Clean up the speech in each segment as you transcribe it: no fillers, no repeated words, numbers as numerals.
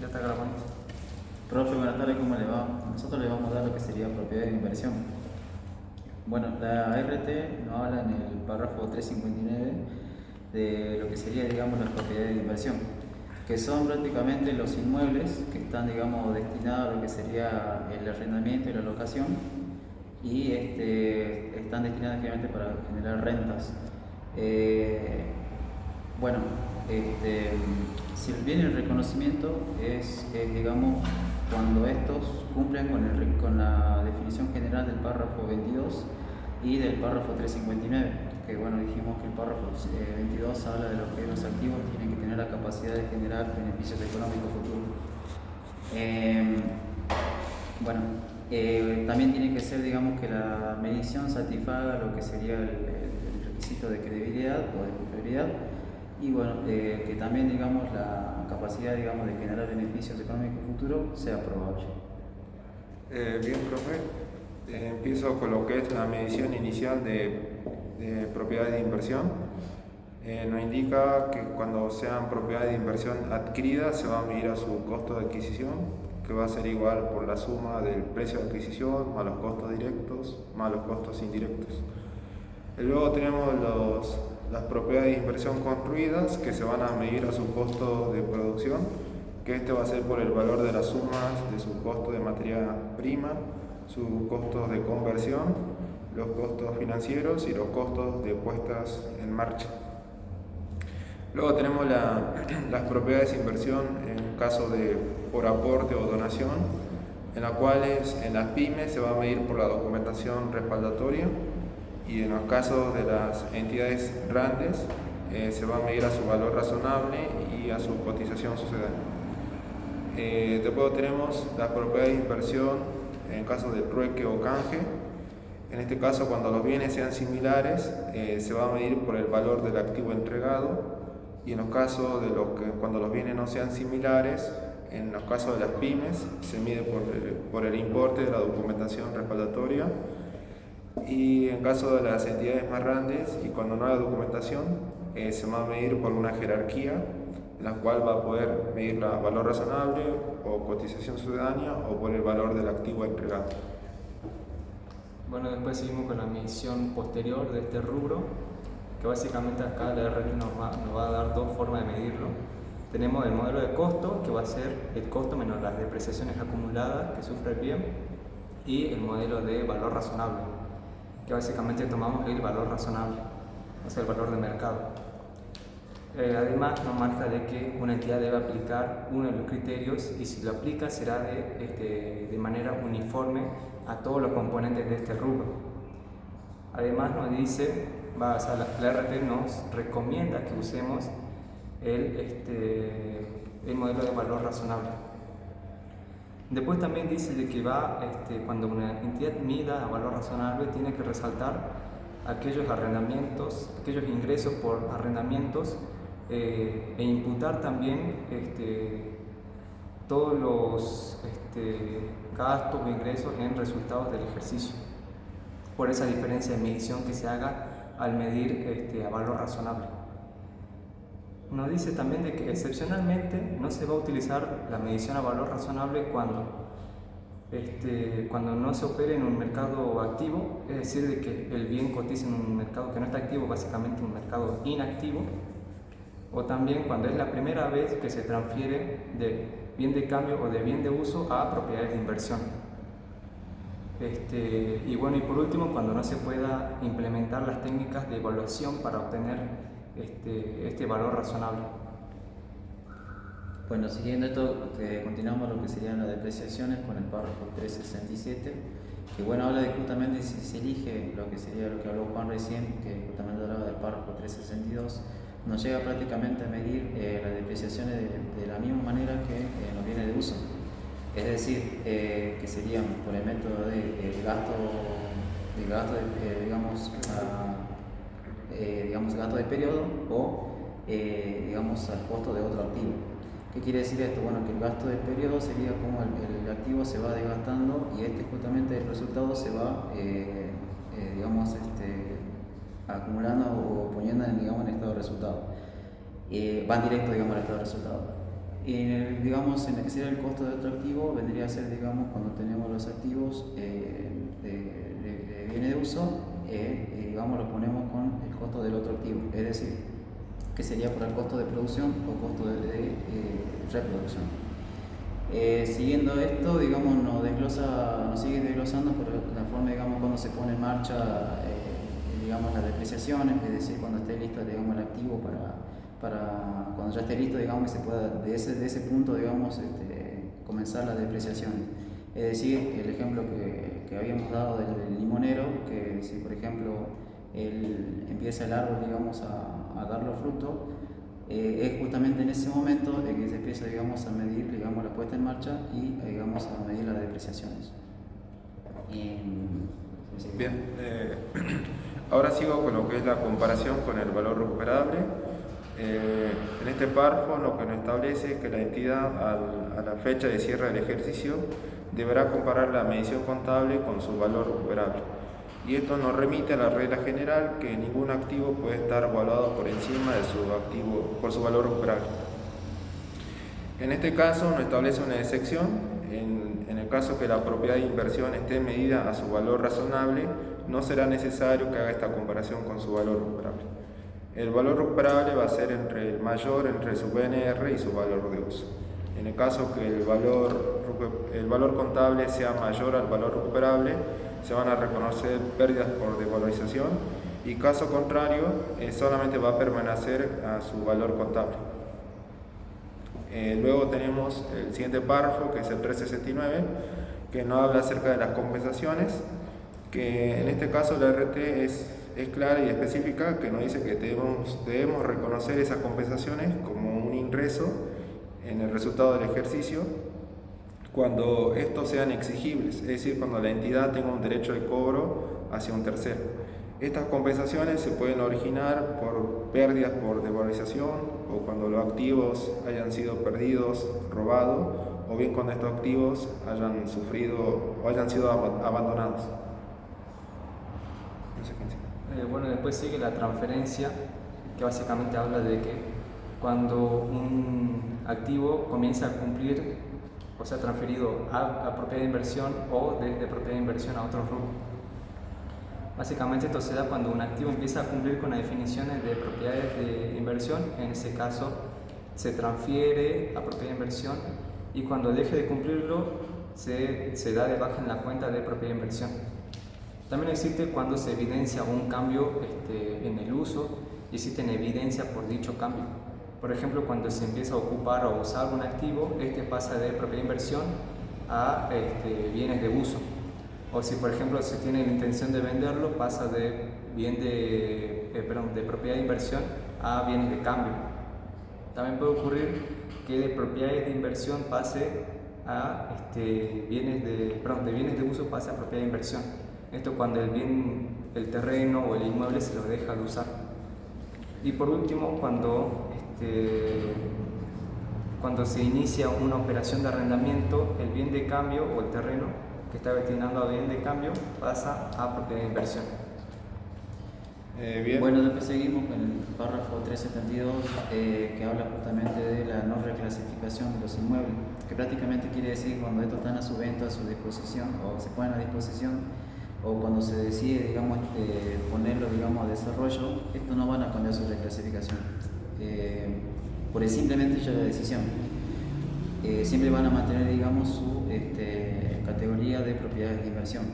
Ya está grabando. Profe, buenas tardes, ¿cómo le va? Nosotros le vamos a dar lo que sería propiedad de inversión. Bueno, la RT nos habla en el párrafo 359 de lo que sería, digamos, las propiedades de inversión, que son prácticamente los inmuebles que están, digamos, destinados a lo que sería el arrendamiento y la locación y están destinados generalmente para generar rentas. Eh, bueno, si bien el reconocimiento digamos, cuando estos cumplen con la definición general del párrafo 22 y del párrafo 359, que bueno, dijimos que el párrafo 22 habla de lo que los activos tienen que tener la capacidad de generar beneficios económicos futuros. Bueno, también tiene que ser, digamos, que la medición satisfaga lo que sería el requisito de credibilidad o de confiabilidad y bueno, que también, digamos, la capacidad, digamos, de generar beneficios económicos futuros sea probable. Bien, profe. Empiezo con lo que es la medición inicial de propiedades de inversión. Nos indica que cuando sean propiedades de inversión adquiridas se va a medir a su costo de adquisición, que va a ser igual por la suma del precio de adquisición más los costos directos más los costos indirectos. Luego tenemos las propiedades de inversión construidas, que se van a medir a su costo de producción, que este va a ser por el valor de las sumas de su costo de materia prima, sus costos de conversión, los costos financieros y los costos de puestas en marcha. Luego tenemos las propiedades de inversión en caso de por aporte o donación, en las cuales en las pymes se va a medir por la documentación respaldatoria y en los casos de las entidades grandes se va a medir a su valor razonable y a su cotización sucedánea. Después tenemos las propiedades de inversión en caso de trueque o canje. En este caso, cuando los bienes sean similares, se va a medir por el valor del activo entregado, y en los casos de cuando los bienes no sean similares, en los casos de las pymes, se mide por el importe de la documentación respaldatoria, y en caso de las entidades más grandes y cuando no hay documentación, se va a medir por una jerarquía, en la cual va a poder medir el valor razonable o cotización sucedánea o por el valor del activo entregado. Bueno, después seguimos con la medición posterior de este rubro, que básicamente acá la RT nos va a dar dos formas de medirlo. Tenemos el modelo de costo, que va a ser el costo menos las depreciaciones acumuladas que sufre el bien, y el modelo de valor razonable, que básicamente tomamos el valor razonable, o sea, el valor de mercado. Además, nos marca de que una entidad debe aplicar uno de los criterios y si lo aplica será de manera uniforme a todos los componentes de este rubro. Además, nos dice, la RT nos recomienda que usemos el modelo de valor razonable. Después también dice de que cuando una entidad mida a valor razonable tiene que resaltar aquellos arrendamientos, aquellos ingresos por arrendamientos e imputar también todos los gastos o ingresos en resultados del ejercicio, por esa diferencia de medición que se haga al medir a valor razonable. Nos dice también de que excepcionalmente no se va a utilizar la medición a valor razonable cuando no se opere en un mercado activo, es decir, de que el bien cotiza en un mercado que no está activo, básicamente un mercado inactivo, o también cuando es la primera vez que se transfiere de bien de cambio o de bien de uso a propiedades de inversión. Y por último, cuando no se pueda implementar las técnicas de evaluación para obtener este valor razonable. Bueno, siguiendo esto, continuamos lo que serían las depreciaciones con el párrafo 367, que bueno, habla de justamente si se elige lo que sería lo que habló Juan recién, que justamente hablaba del párrafo 362, nos llega prácticamente a medir las depreciaciones de la misma manera que los bienes de uso. Es decir, que serían por el método de gasto de periodo o al costo de otro activo. ¿Qué quiere decir esto? Bueno, que el gasto de periodo sería como el activo se va desgastando y justamente el resultado se va acumulando o poniendo en estado de resultado. Van directo al estado de resultado. Digamos, en el que sería el costo de otro activo, vendría a ser, digamos, cuando tenemos los activos de bienes de uso, digamos, lo ponemos con el costo del otro activo, es decir, que sería por el costo de producción o costo de reproducción. Siguiendo esto, digamos, nos sigue desglosando por la forma, digamos, cuando se pone en marcha, digamos, las depreciaciones, es decir, cuando esté listo, digamos, el activo para cuando ya esté listo, digamos, que se pueda de ese punto, digamos, comenzar la depreciación. Es decir, el ejemplo que habíamos dado del limonero, que si por ejemplo empieza el árbol, digamos, a dar los frutos, es justamente en ese momento en que se empieza, digamos, a medir, digamos, la puesta en marcha y, digamos, a medir las depreciaciones. Bien, ahora sigo con lo que es la comparación con el valor recuperable. En este párrafo lo que nos establece es que la entidad a la fecha de cierre del ejercicio deberá comparar la medición contable con su valor recuperable. Y esto nos remite a la regla general que ningún activo puede estar evaluado por encima de por su valor recuperable. En este caso nos establece una excepción. En el caso que la propiedad de inversión esté medida a su valor razonable, no será necesario que haga esta comparación con su valor recuperable. El valor recuperable va a ser el mayor entre su BNR y su valor de uso. En el caso que el valor contable sea mayor al valor recuperable, se van a reconocer pérdidas por desvalorización y caso contrario, solamente va a permanecer a su valor contable. Luego tenemos el siguiente párrafo, que es el 369, que nos habla acerca de las compensaciones, que en este caso la RT es clara y específica, que nos dice que debemos reconocer esas compensaciones como un ingreso en el resultado del ejercicio cuando estos sean exigibles, es decir, cuando la entidad tenga un derecho de cobro hacia un tercero. Estas compensaciones se pueden originar por pérdidas por desvalorización o cuando los activos hayan sido perdidos, robados, o bien cuando estos activos hayan sufrido o hayan sido abandonados. Bueno, después sigue la transferencia, que básicamente habla de que cuando un activo comienza a cumplir, o sea, transferido a propiedad de inversión o desde propiedad de inversión a otro rubro. Básicamente esto se da cuando un activo empieza a cumplir con las definiciones de propiedades de inversión, en ese caso se transfiere a propiedad de inversión y cuando deje de cumplirlo se da de baja en la cuenta de propiedad de inversión. También existe cuando se evidencia un cambio en el uso y existen evidencias por dicho cambio. Por ejemplo, cuando se empieza a ocupar o usar un activo, pasa de propiedad de inversión a bienes de uso. O si, por ejemplo, se tiene la intención de venderlo, pasa de propiedad de inversión a bienes de cambio. También puede ocurrir que de propiedades de inversión pase a de bienes de uso pase a propiedad de inversión. Esto cuando el terreno o el inmueble se lo deja de usar. Y por último, cuando se inicia una operación de arrendamiento, el bien de cambio o el terreno que está destinado a bien de cambio pasa a propiedad de inversión. Bien. Bueno, después seguimos con el párrafo 372 que habla justamente de la no reclasificación de los inmuebles, que prácticamente quiere decir cuando estos están a su venta, a su disposición o se ponen a disposición, o cuando se decide, digamos, ponerlo, digamos, a desarrollo, estos no van a cambiar su reclasificación por el simplemente hecho de la decisión. Siempre van a mantener, digamos, su categoría de propiedades de inversión,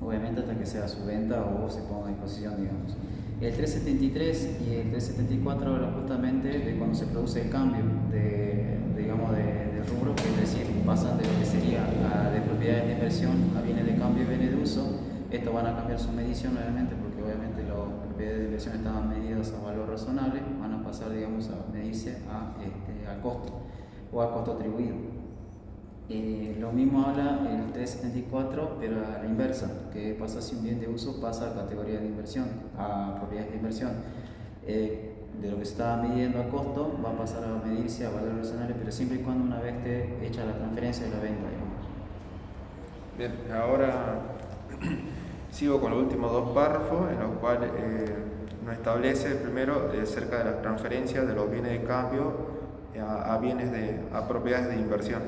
obviamente hasta que sea su venta o se ponga a disposición, digamos. El 373 y el 374 hablan justamente de cuando se produce el cambio de rubro, que es decir, pasan de lo que sería de propiedades de inversión a bienes de cambio y bienes de uso. Estos van a cambiar su medición nuevamente porque obviamente las propiedades de inversión estaban medidas a valor razonable, van a pasar, digamos, a medirse a costo o a costo atribuido. Lo mismo habla el 374, pero a la inversa, que pasa si un bien de uso pasa a categoría de inversión, a propiedades de inversión. De lo que se estaba midiendo a costo va a pasar a medirse a valores razonales, pero siempre y cuando una vez esté hecha la transferencia de la venta, digamos. Bien, ahora sigo con los últimos dos párrafos en los cuales nos establece primero acerca de las transferencias de los bienes de cambio a propiedades de inversión.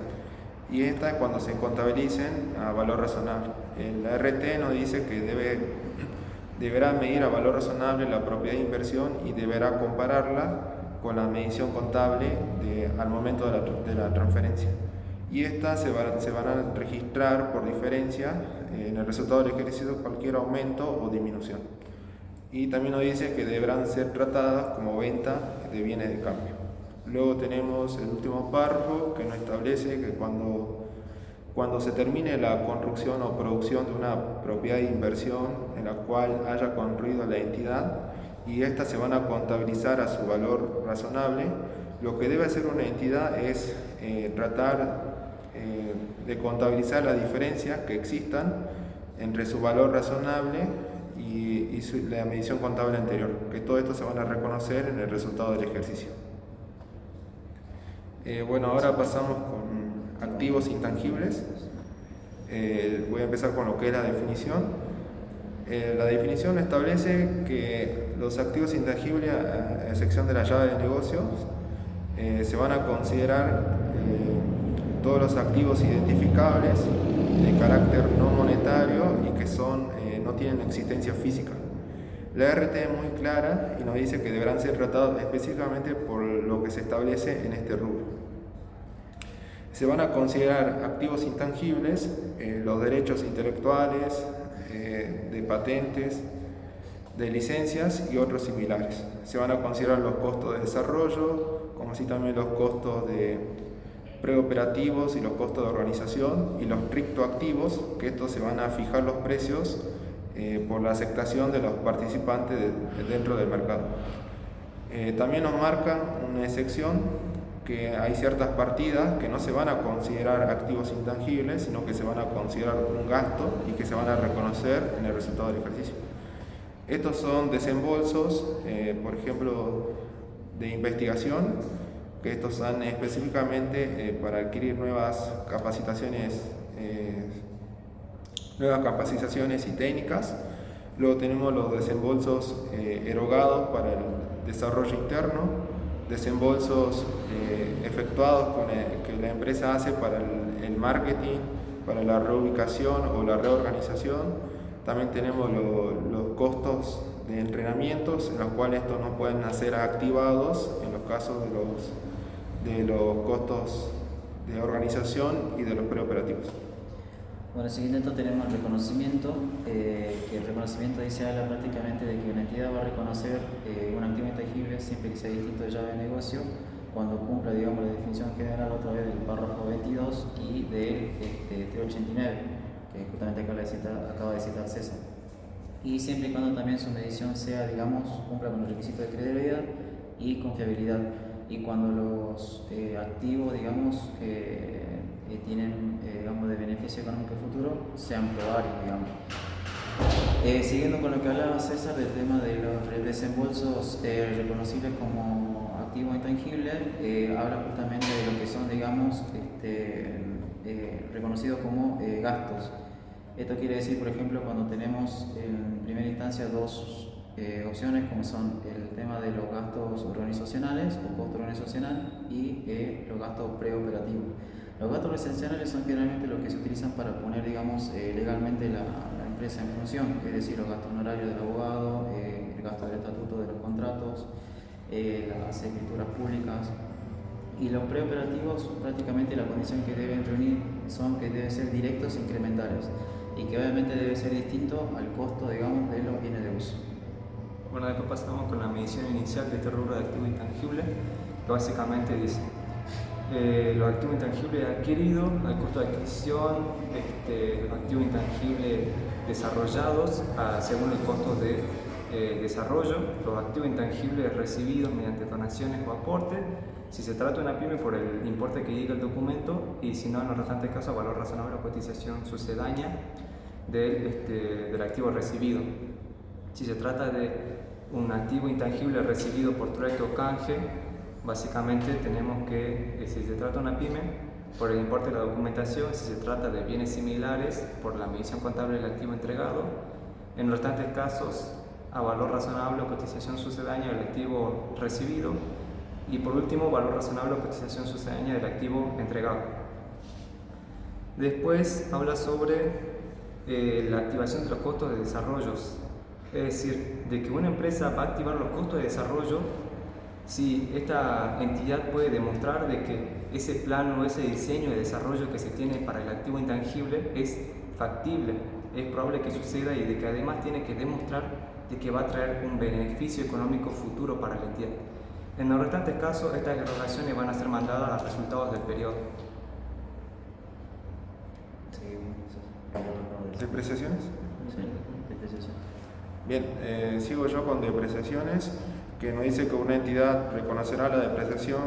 Y esta es cuando se contabilicen a valor razonable. El RT nos dice que deberá medir a valor razonable la propiedad de inversión y deberá compararla con la medición contable al momento de la transferencia. Y estas se van a registrar por diferencia en el resultado del ejercicio cualquier aumento o disminución. Y también nos dice que deberán ser tratadas como venta de bienes de cambio. Luego tenemos el último párrafo que nos establece que cuando se termine la construcción o producción de una propiedad de inversión en la cual haya construido la entidad y estas se van a contabilizar a su valor razonable, lo que debe hacer una entidad es tratar de contabilizar la diferencia que existan entre su valor razonable y la medición contable anterior, que todo esto se van a reconocer en el resultado del ejercicio. Bueno, ahora pasamos con activos intangibles. Voy a empezar con lo que es la definición. La definición establece que los activos intangibles, a excepción de la llave de negocios, se van a considerar todos los activos identificables de carácter no monetario y que no tienen existencia física. La RT es muy clara y nos dice que deberán ser tratados específicamente por lo que se establece en este rubro. Se van a considerar activos intangibles los derechos intelectuales, de patentes, de licencias y otros similares. Se van a considerar los costos de desarrollo, como así también los costos de preoperativos y los costos de organización y los criptoactivos, que estos se van a fijar los precios por la aceptación de los participantes dentro del mercado. También nos marca una excepción que hay ciertas partidas que no se van a considerar activos intangibles, sino que se van a considerar un gasto y que se van a reconocer en el resultado del ejercicio. Estos son desembolsos, por ejemplo, de investigación, que estos son específicamente para adquirir nuevas capacitaciones y técnicas. Luego tenemos los desembolsos erogados para el desarrollo interno, desembolsos efectuados que la empresa hace para el marketing, para la reubicación o la reorganización. También tenemos los costos de entrenamientos, en los cuales estos no pueden ser activados en los casos de los costos de organización y de los preoperativos. Bueno, siguiendo esto tenemos el reconocimiento, que el reconocimiento dice habla prácticamente de que una entidad va a reconocer un activo intangible siempre que sea distinto de llave de negocio cuando cumpla, digamos, la definición general otra vez del párrafo 22 y del T89, que justamente acaba de citar César. Y siempre y cuando también su medición sea, digamos, cumpla con los requisitos de credibilidad y confiabilidad. Y cuando los activos, digamos, que tienen, digamos, de beneficio económico futuro, sean probables, digamos. Siguiendo con lo que hablaba César del tema de los desembolsos reconocibles como activo intangible, habla justamente de lo que son, digamos, reconocidos como gastos. Esto quiere decir, por ejemplo, cuando tenemos en primera instancia dos opciones, como son el tema de los gastos organizacionales o costo organizacional y los gastos preoperativos. Los gastos organizacionales son generalmente los que se utilizan para poner, digamos, legalmente la empresa en función, es decir, los gastos honorarios del abogado, el gasto del estatuto de los contratos, las escrituras públicas. Y los preoperativos, prácticamente la condición que deben reunir son que deben ser directos e incrementales y que obviamente debe ser distinto al costo, digamos, de los bienes de uso. Bueno, después pasamos con la medición inicial de este rubro de activo intangible, que básicamente dice los activos intangibles adquiridos, el costo de adquisición, los activos intangibles desarrollados según el costo de desarrollo, los activos intangibles recibidos mediante donaciones o aportes, si se trata de una pyme por el importe que diga el documento y si no, en los restantes casos, valor razonable o cotización sucedánea del activo recibido. Si se trata de un activo intangible recibido por trueque o canje, básicamente tenemos que, si se trata de una pyme, por el importe de la documentación, si se trata de bienes similares, por la medición contable del activo entregado, en los restantes casos, a valor razonable o cotización sucedánea del activo recibido, Y por último, valor razonable o cotización sucedánea del activo entregado. Después habla sobre la activación de los costos de desarrollos, es decir, de que una empresa va a activar los costos de desarrollo si esta entidad puede demostrar de que ese plan o ese diseño de desarrollo que se tiene para el activo intangible es factible, es probable que suceda y de que además tiene que demostrar de que va a traer un beneficio económico futuro para la entidad. En los restantes casos, estas erogaciones van a ser mandadas a resultados del periodo. ¿Depreciaciones? Sí, depreciación. Bien, sigo yo con depreciaciones, que nos dice que una entidad reconocerá la depreciación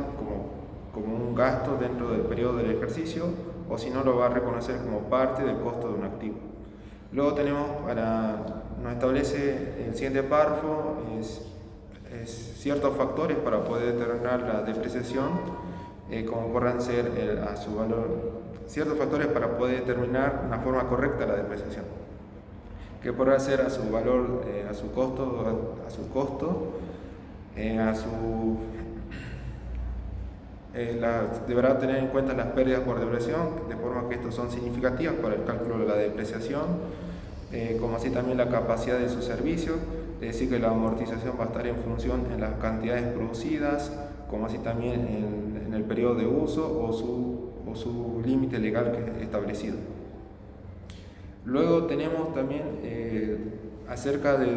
como un gasto dentro del periodo del ejercicio, o si no lo va a reconocer como parte del costo de un activo. Luego nos establece el siguiente párrafo, ciertos factores para poder determinar la depreciación, como podrán ser a su valor, ciertos factores para poder determinar una forma correcta la depreciación, que podrá ser a su valor, a su costo, deberá tener en cuenta las pérdidas por depreciación, de forma que estos son significativas para el cálculo de la depreciación, como así también la capacidad de su servicio, es decir, que la amortización va a estar en función en las cantidades producidas, como así también en el periodo de uso o su límite legal que establecido. Luego tenemos también acerca de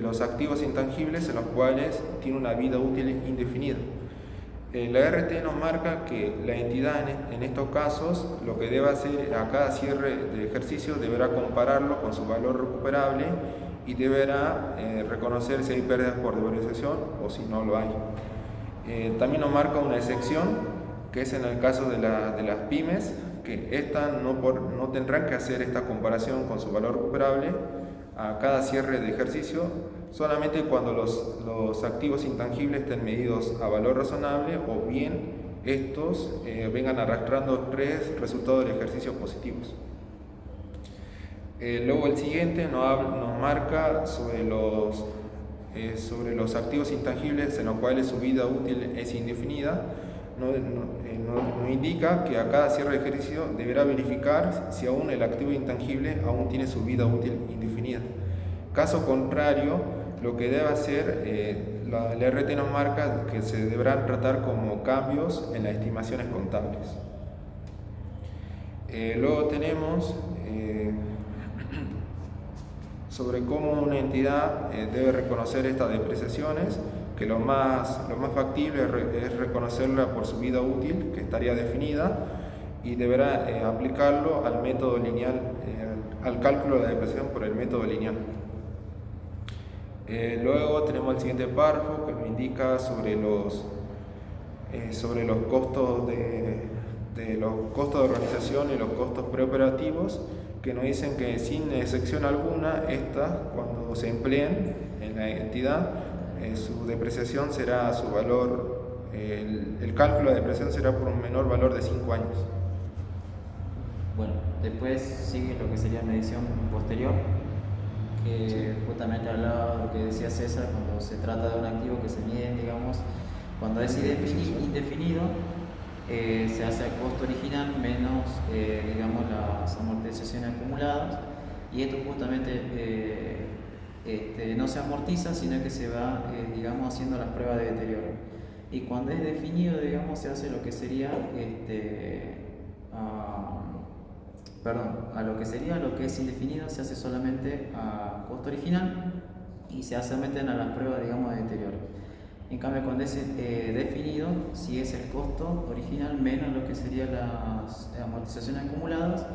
los activos intangibles en los cuales tiene una vida útil indefinida. La RT nos marca que la entidad en estos casos lo que debe hacer a cada cierre de ejercicio deberá compararlo con su valor recuperable y deberá reconocer si hay pérdidas por depreciación o si no lo hay. También nos marca una excepción, que es en el caso de las pymes, que estas no tendrán que hacer esta comparación con su valor recuperable a cada cierre de ejercicio, solamente cuando los activos intangibles estén medidos a valor razonable o bien estos vengan arrastrando 3 resultados del ejercicio positivos. Luego el siguiente nos marca sobre los activos intangibles en los cuales su vida útil es indefinida. Nos indica que a cada cierre de ejercicio deberá verificar si aún el activo intangible aún tiene su vida útil indefinida. Caso contrario, lo que debe hacer, la RT nos marca que se deberán tratar como cambios en las estimaciones contables. Luego tenemos sobre cómo una entidad debe reconocer estas depreciaciones, que lo más factible es reconocerla por su vida útil, que estaría definida, y deberá aplicarlo al método lineal, al cálculo de la depreciación por el método lineal. Luego tenemos el siguiente párrafo que nos indica sobre los costos de organización y los costos preoperativos, que nos dicen que sin excepción alguna, estas, cuando se empleen en la entidad, su depreciación será su valor, el cálculo de depreciación será por un menor valor de 5 años. Bueno, después sigue lo que sería medición posterior, que Sí. justamente hablaba de lo que decía César, cuando se trata de un activo que se mide, digamos, cuando es indefinido, se hace el costo original menos, digamos, las amortizaciones acumuladas, y esto justamente no se amortiza, sino que se va, digamos, haciendo las pruebas de deterioro. Y cuando es definido, digamos, se hace lo que sería, a lo que es indefinido se hace solamente a costo original y se someten a las pruebas, digamos, de deterioro. En cambio, cuando es definido, si es el costo original menos lo que serían las amortizaciones acumuladas,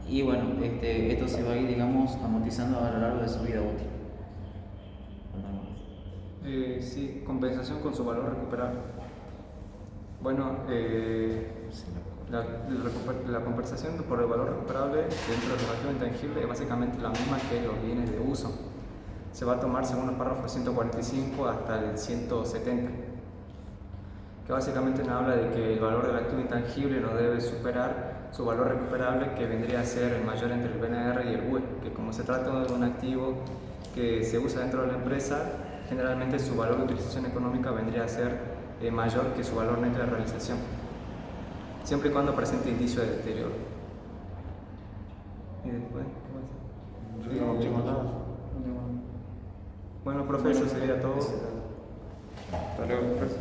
y bueno, esto se va a ir, digamos, amortizando a lo largo de su vida útil. Sí, compensación con su valor recuperable. Bueno, la compensación por el valor recuperable dentro del activo intangible es básicamente la misma que los bienes de uso. Se va a tomar según los párrafos 145 hasta el 170, que básicamente nos habla de que el valor del activo intangible no debe superar su valor recuperable, que vendría a ser el mayor entre el BNR y el BUE, que como se trata de un activo que se usa dentro de la empresa, generalmente su valor de utilización económica vendría a ser mayor que su valor neto de realización, siempre y cuando presente indicio de deterioro. Y después, ¿qué más? Yo no tengo nada. Bueno, profe, eso sería todo. Hasta luego, profe.